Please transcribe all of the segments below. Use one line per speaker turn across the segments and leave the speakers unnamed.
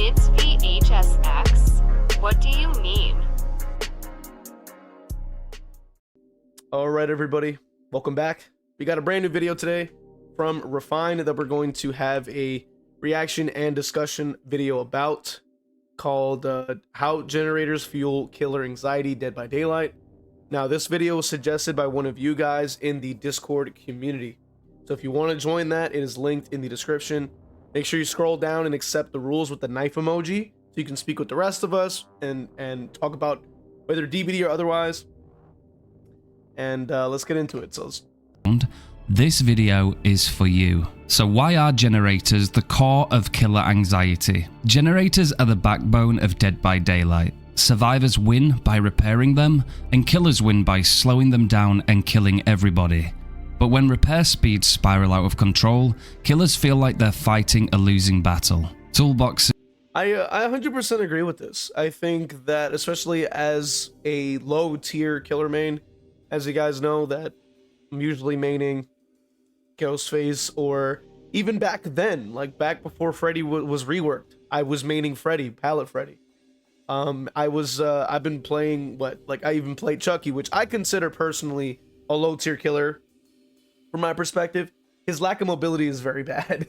It's v.h.s.x. What do you mean?
All right, everybody, welcome back. We got a brand new video today from Refine that we're going to have a reaction and discussion video about, called How Generators Fuel Killer Anxiety, Dead by Daylight. Now, this video was suggested by one of you guys in the Discord community. So if you want to join that, it is linked in the description. Make sure you scroll down and accept the rules with the knife emoji so you can speak with the rest of us and talk about whether DBD or otherwise. And let's get into it.
This video is for you. So why are generators the core of killer anxiety? Generators are the backbone of Dead by Daylight. Survivors win by repairing them, and killers win by slowing them down and killing everybody. But when repair speeds spiral out of control, killers feel like they're fighting a losing battle. Toolbox.
I 100% agree with this. I think that, especially as a low tier killer main, as you guys know, that I'm usually maining Ghostface, or even back then, like back before Freddy was reworked, I was maining Freddy, Palette Freddy. I've been playing I even played Chucky, which I consider personally a low tier killer. From my perspective, his lack of mobility is very bad.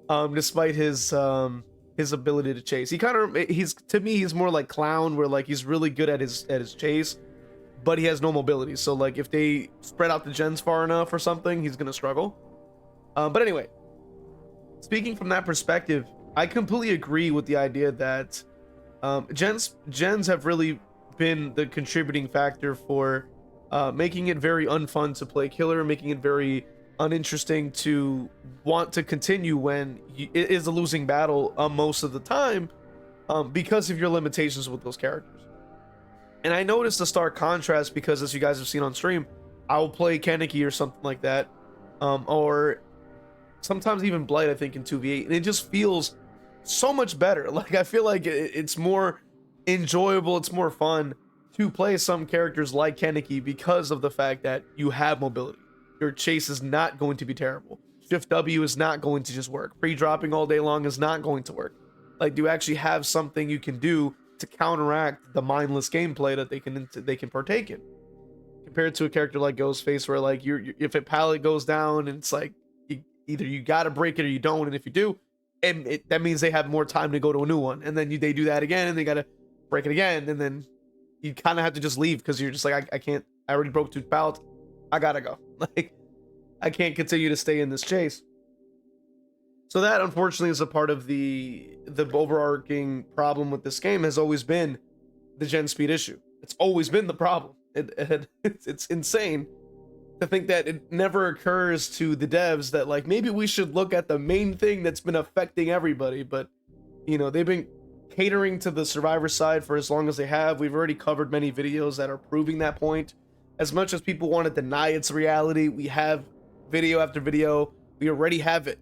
Despite his ability to chase, to me he's more like Clown, where like he's really good at his chase, but he has no mobility. So like if they spread out the gens far enough or something, he's gonna struggle. But anyway, speaking from that perspective, I completely agree with the idea that gens have really been the contributing factor for making it very unfun to play killer, making it very uninteresting to want to continue when it is a losing battle most of the time, because of your limitations with those characters. And I noticed a stark contrast because, as you guys have seen on stream, I'll play Kaneki or something like that, or sometimes even Blight, I think, in 2v8, and it just feels so much better. Like, I feel like it's more enjoyable, it's more fun to play some characters like Kaneki because of the fact that you have mobility. Your chase is not going to be terrible. Shift W is not going to just work. Pre-dropping all day long is not going to work. Like, you actually have something you can do to counteract the mindless gameplay that they can partake in. Compared to a character like Ghostface, where like if a pallet goes down, and it's like either you gotta break it or you don't, and if you do, and that means they have more time to go to a new one, and then they do that again, and they gotta break it again, and then you kind of have to just leave because you're just like, I can't, I already broke 2 pallets, I gotta go. Like, I can't continue to stay in this chase. So that, unfortunately, is a part of the overarching problem with this game, has always been the gen speed issue. It's always been the problem. It's insane to think that it never occurs to the devs that, like, maybe we should look at the main thing that's been affecting everybody. But, you know, they've been catering to the survivor side for as long as they have. We've already covered many videos that are proving that point. As much as people want to deny its reality, we have video after video. We already have it.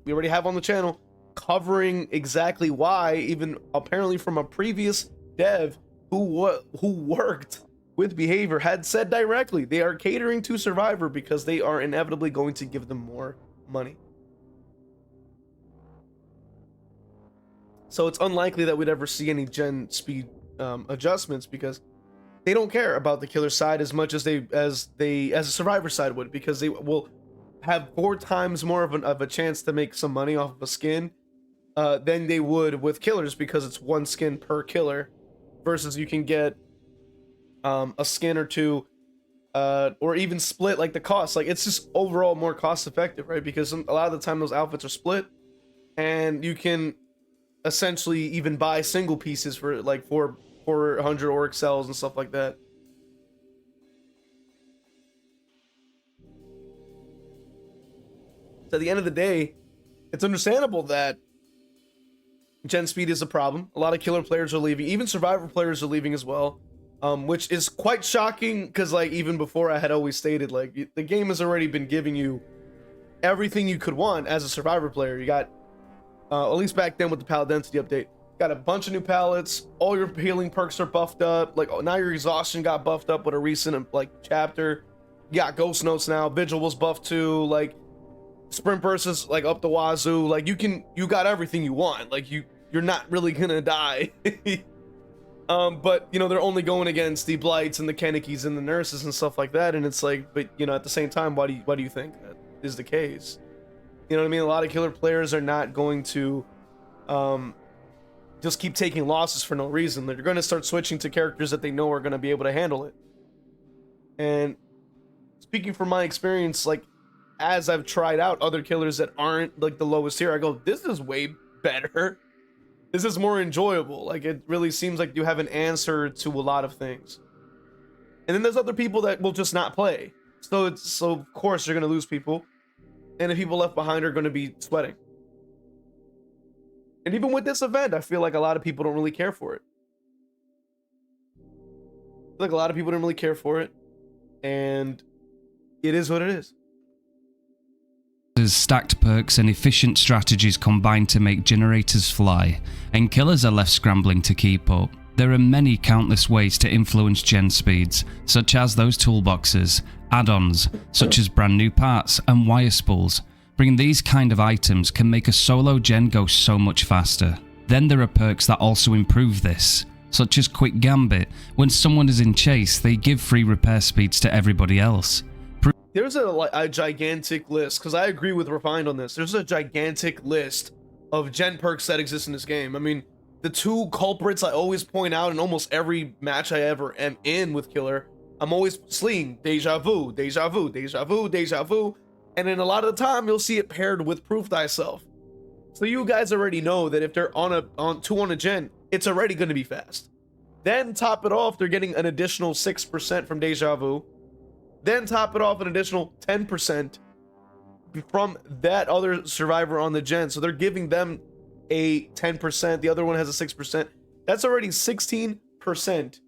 We already have on the channel covering exactly why, even apparently from a previous dev who worked with Behavior, had said directly they are catering to Survivor because they are inevitably going to give them more money. So it's unlikely that we'd ever see any gen speed adjustments, because they don't care about the killer side as much as a survivor side would, because they will have 4 times more of a chance to make some money off of a skin than they would with killers, because it's 1 skin per killer, versus you can get a skin or 2 or even split, like the cost. Like, it's just overall more cost effective, right? Because a lot of the time those outfits are split, and you can essentially even buy single pieces for like 400 Auric cells and stuff like that. So at the end of the day, it's understandable that gen speed is a problem. A lot of killer players are leaving, even survivor players are leaving as well, which is quite shocking, because like even before, I had always stated, like, the game has already been giving you everything you could want as a survivor player. You got at least back then with the pallet density update, got a bunch of new pallets, all your healing perks are buffed up, like, now your exhaustion got buffed up with a recent like chapter. You got ghost notes now, vigil was buffed too, like sprint bursts is like up the wazoo. Like, you got everything you want. Like, you're not really gonna die. But you know, they're only going against the Blights and the Kennekys and the nurses and stuff like that, and it's like, but you know, at the same time, why do you think that is the case? You know what I mean? A lot of killer players are not going to just keep taking losses for no reason. They're going to start switching to characters that they know are going to be able to handle it. And speaking from my experience, like, as I've tried out other killers that aren't like the lowest tier, I go, this is way better. This is more enjoyable. Like, it really seems like you have an answer to a lot of things. And then there's other people that will just not play. So of course you're going to lose people. And the people left behind are going to be sweating. And even with this event, I feel like a lot of people don't really care for it. Like, a lot of people don't really care for it. And it is what it is.
Stacked perks and efficient strategies combine to make generators fly, and killers are left scrambling to keep up. There are many countless ways to influence gen speeds, such as those toolboxes, add-ons, such as brand new parts and wire spools. Bringing these kind of items can make a solo gen go so much faster. Then there are perks that also improve this, such as Quick Gambit. When someone is in chase, they give free repair speeds to everybody else.
There's a gigantic list, because I agree with Refined on this. There's a gigantic list of gen perks that exist in this game. I mean, the two culprits I always point out in almost every match I ever am in with Killer, I'm always seeing Deja Vu, Deja Vu, Deja Vu, Deja Vu, and then a lot of the time you'll see it paired with Proof Thyself. So you guys already know that if they're on two on a gen, it's already going to be fast. Then top it off, they're getting an additional 6% from Deja Vu. Then top it off an additional 10% from that other survivor on the gen. So they're giving them a 10%. The other one has a 6%. That's already 16%.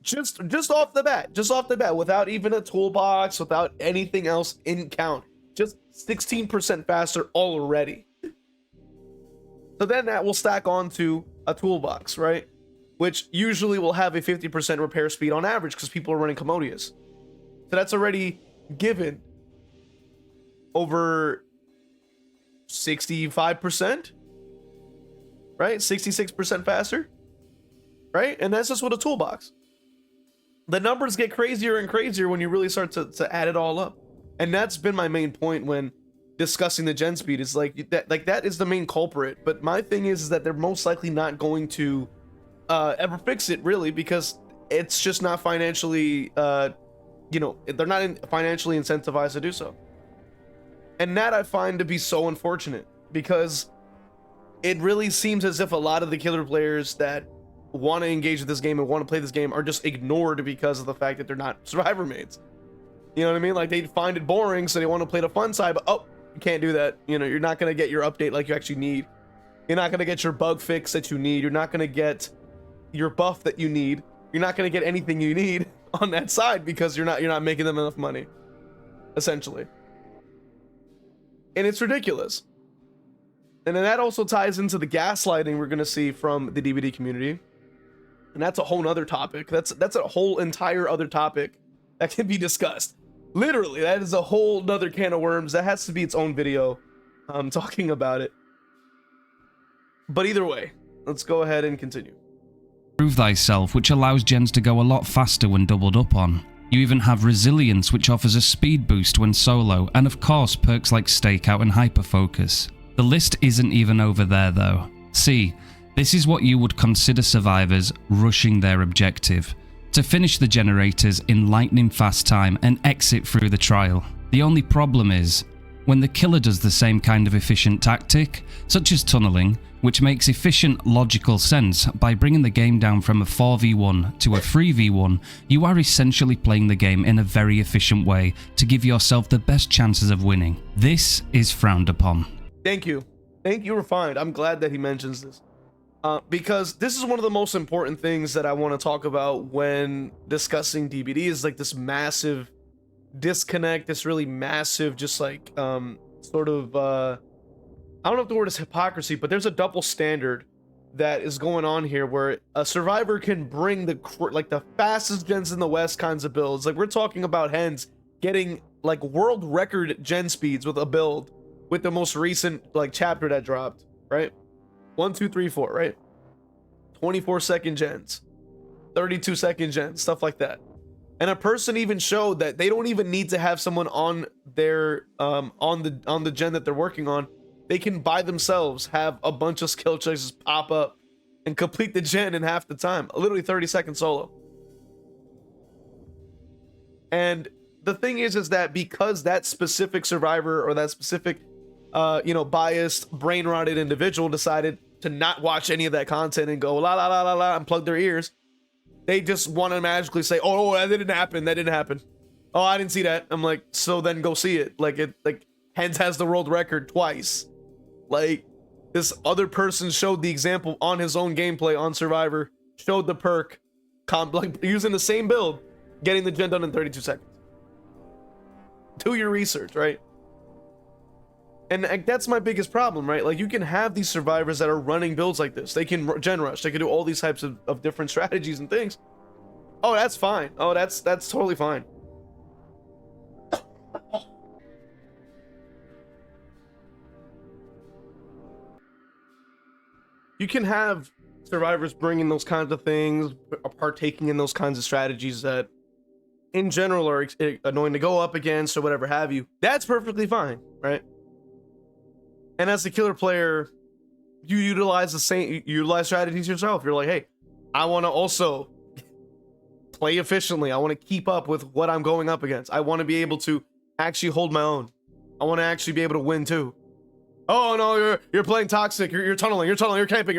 Just off the bat, without even a toolbox, without anything else in count. Just 16% faster already. So then that will stack onto a toolbox, right? Which usually will have a 50% repair speed on average because people are running Commodious. So that's already given over 65%, right? 66% faster, right? And that's just with a toolbox. The numbers get crazier and crazier when you really start to add it all up. And that's been my main point when discussing the gen speed, is like that is the main culprit. But my thing is that they're most likely not going to ever fix it, really, because it's just not financially you know, they're not financially incentivized to do so. And that I find to be so unfortunate, because it really seems as if a lot of the killer players that want to engage with this game and want to play this game are just ignored because of the fact that they're not survivor mates. You know what I mean? Like, they find it boring, so they want to play the fun side, but oh, you can't do that. You know, you're not going to get your update like you actually need. You're not going to get your bug fix that you need. You're not going to get your buff that you need. You're not going to get anything you need on that side because you're not making them enough money, essentially. And it's ridiculous. And then that also ties into the gaslighting we're going to see from the DVD community. And that's a whole nother topic. That's a whole entire other topic that can be discussed. Literally, that is a whole nother can of worms. That has to be its own video talking about it. But either way, let's go ahead and continue.
Prove Thyself, which allows gens to go a lot faster when doubled up on. You even have Resilience, which offers a speed boost when solo, and of course perks like Stakeout and Hyperfocus. The list isn't even over there though. See, this is what you would consider survivors rushing their objective. To finish the generators in lightning fast time and exit through the trial. The only problem is, when the killer does the same kind of efficient tactic, such as tunneling, which makes efficient logical sense by bringing the game down from a 4v1 to a 3v1, you are essentially playing the game in a very efficient way to give yourself the best chances of winning. This is frowned upon.
Thank you, Refined. I'm glad that he mentions this. Because this is one of the most important things that I want to talk about when discussing DBD, is like this massive disconnect, this really massive, just like, sort of, I don't know if the word is hypocrisy, but there's a double standard that is going on here where a survivor can bring the fastest gens in the West kinds of builds. Like, we're talking about Hens getting like world record gen speeds with a build with the most recent like chapter that dropped, right? 1, 2, 3, 4, right? 24-second gens, 32-second gens, stuff like that. And a person even showed that they don't even need to have someone on their on the gen that they're working on. They can by themselves have a bunch of skill checks just pop up and complete the gen in half the time. Literally 30-second solo. And the thing is that because that specific survivor or that specific biased, brain rotted individual decided to not watch any of that content and go la la la la la and plug their ears, they just want to magically say, oh, that didn't happen. Oh, I didn't see that. I'm like, so then go see it. Like Hens has the world record twice. Like, this other person showed the example on his own gameplay on Survivor, showed the perk, like using the same build, getting the gen done in 32 seconds. Do your research, right? And that's my biggest problem, right? Like, you can have these survivors that are running builds like this. They can gen rush. They can do all these types of different strategies and things. Oh, that's fine. Oh, that's totally fine. You can have survivors bringing those kinds of things, partaking in those kinds of strategies that in general are annoying to go up against or whatever have you. That's perfectly fine, right? And as the killer player, you utilize strategies yourself. You're like, hey, I want to also play efficiently. I want to keep up with what I'm going up against. I want to be able to actually hold my own. I want to actually be able to win too. Oh no, you're playing toxic. You're tunneling. You're camping.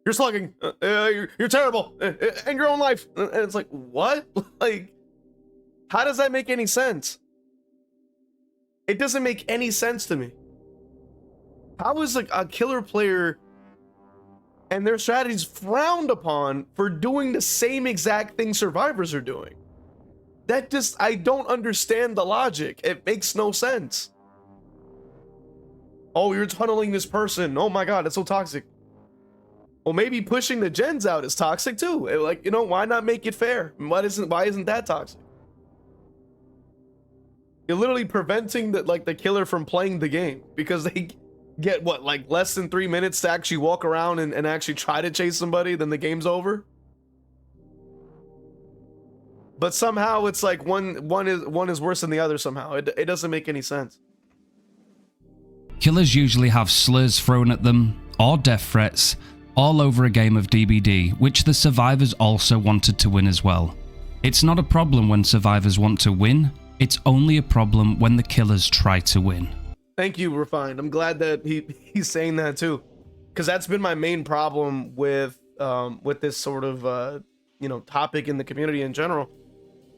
You're slugging. You're terrible. In your own life. And it's like, what? Like, how does that make any sense? It doesn't make any sense to me. How is like a killer player and their strategies frowned upon for doing the same exact thing survivors are doing? That just, I don't understand the logic. It makes no sense. Oh, you're tunneling this person. Oh my god, it's so toxic. Well, maybe pushing the gens out is toxic too. Like, why not make it fair? Why isn't that toxic? You're literally preventing the killer from playing the game because they get less than 3 minutes to actually walk around and actually try to chase somebody, then the game's over. But somehow it's like one is worse than the other somehow. It doesn't make any sense.
Killers usually have slurs thrown at them, or death threats, all over a game of DBD, which the survivors also wanted to win as well. It's not a problem when survivors want to win, it's only a problem when the killers try to win.
Thank you, Refined. I'm glad that he's saying that too, because that's been my main problem with this sort of topic in the community in general.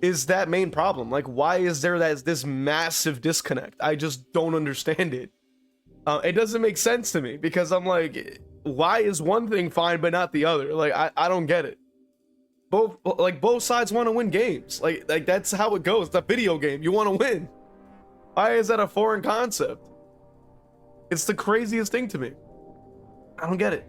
Is that main problem? Like, why is there this massive disconnect? I just don't understand it. It doesn't make sense to me because I'm like, why is one thing fine but not the other? Like, I don't get it. Both sides want to win games. Like that's how it goes. It's a video game. You want to win. Why is that a foreign concept? It's the craziest thing to me. I don't get it.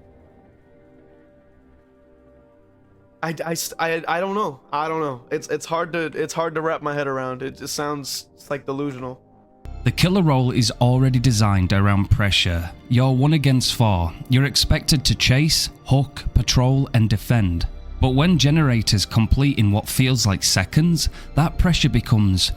I don't know. I don't know. It's hard to wrap my head around. It just sounds like delusional.
The killer role is already designed around pressure. You're 1 against 4. You're expected to chase, hook, patrol, and defend. But when generators complete in what feels like seconds, that pressure becomes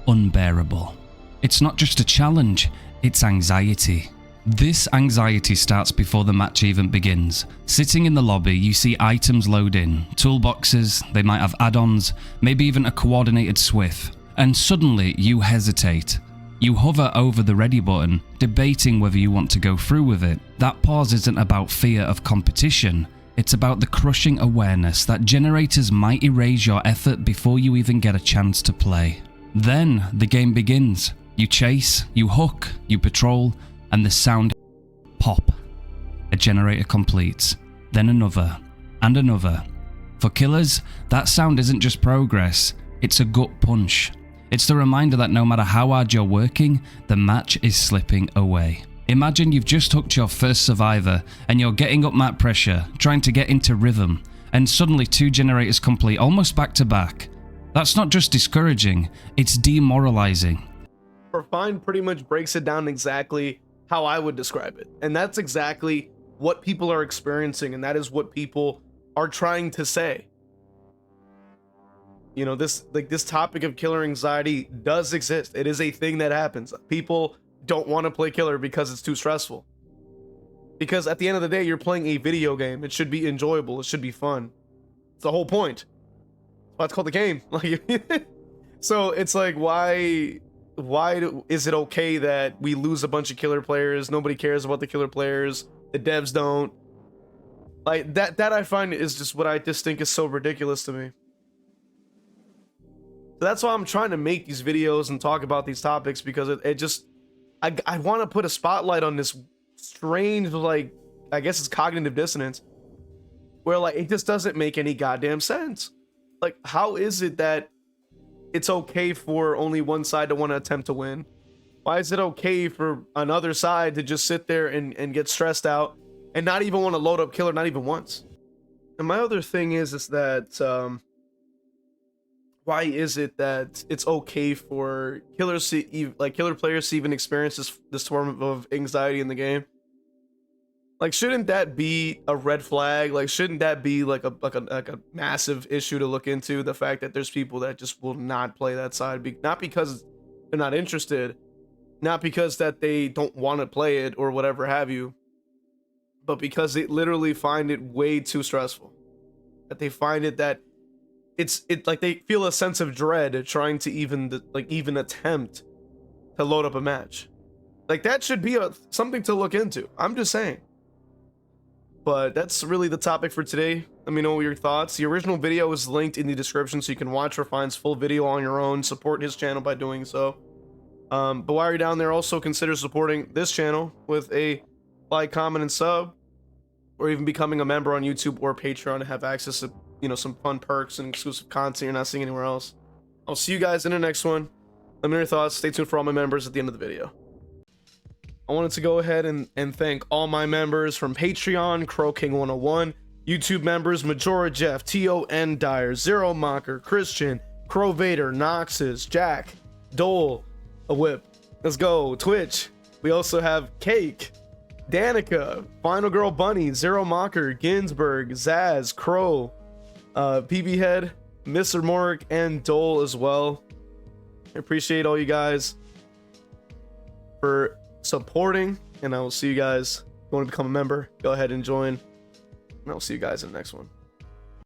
unbearable. It's not just a challenge, it's anxiety. This anxiety starts before the match even begins. Sitting in the lobby, you see items load in, toolboxes, they might have add-ons, maybe even a coordinated swift, and suddenly you hesitate. You hover over the ready button, debating whether you want to go through with it. That pause isn't about fear of competition, it's about the crushing awareness that generators might erase your effort before you even get a chance to play. Then the game begins. You chase, you hook, you patrol, and the sound pop. A generator completes, then another, and another. For killers, that sound isn't just progress, it's a gut punch. It's the reminder that no matter how hard you're working, the match is slipping away. Imagine you've just hooked your first survivor and you're getting up map pressure, trying to get into rhythm, and suddenly 2 generators complete almost back to back. That's not just discouraging, it's demoralizing.
Refine pretty much breaks it down exactly how I would describe it. And that's exactly what people are experiencing, and that is what people are trying to say. You know, this topic of killer anxiety does exist. It is a thing that happens. People don't want to play killer because it's too stressful. Because at the end of the day, you're playing a video game. It should be enjoyable. It should be fun. It's the whole point. That's why it's called the game. Like, so it's like, why is it okay that we lose a bunch of killer players? Nobody cares about the killer players. The devs don't. Like that I find is just what I just think is so ridiculous to me. So that's why I'm trying to make these videos and talk about these topics, because it just, I want to put a spotlight on this strange, like, I guess it's cognitive dissonance, where like it just doesn't make any goddamn sense. Like, how is it that it's okay for only one side to want to attempt to win? Why is it okay for another side to just sit there and get stressed out and not even want to load up killer, not even once? And my other thing is that why is it that it's okay for killer players to even experience this form of anxiety in the game? Like, shouldn't that be a red flag? Like, shouldn't that be like a massive issue to look into? The fact that there's people that just will not play that side, not because they're not interested, not because that they don't want to play it or whatever have you, but because they literally find it way too stressful. That they find it that it's like they feel a sense of dread trying to even attempt to load up a match. Like, that should be something to look into. I'm just saying. But that's really the topic for today. Let me know your thoughts. The original video is linked in the description, so you can watch Refine's full video on your own. Support his channel by doing so. But while you're down there, also consider supporting this channel with a like, comment, and sub, or even becoming a member on YouTube or Patreon to have access to, you know, some fun perks and exclusive content you're not seeing anywhere else. I'll see you guys in the next one. Let me know your thoughts. Stay tuned for all my members at the end of the video. I wanted to go ahead and thank all my members from Patreon: Crow King 101, YouTube members: Majora Jeff, T.O.N. Dyer, Zero Mocker, Christian, Crow Vader, Noxus, Jack, Dole, a whip. Let's go. Twitch. We also have Cake, Danica, Final Girl Bunny, Zero Mocker, Ginsburg, Zaz, Crow, PB Head, Mr. Mork, and Dole as well. I appreciate all you guys for supporting, and I will see you guys. If you want to become a member, go ahead and join, and I'll see you guys in the next one.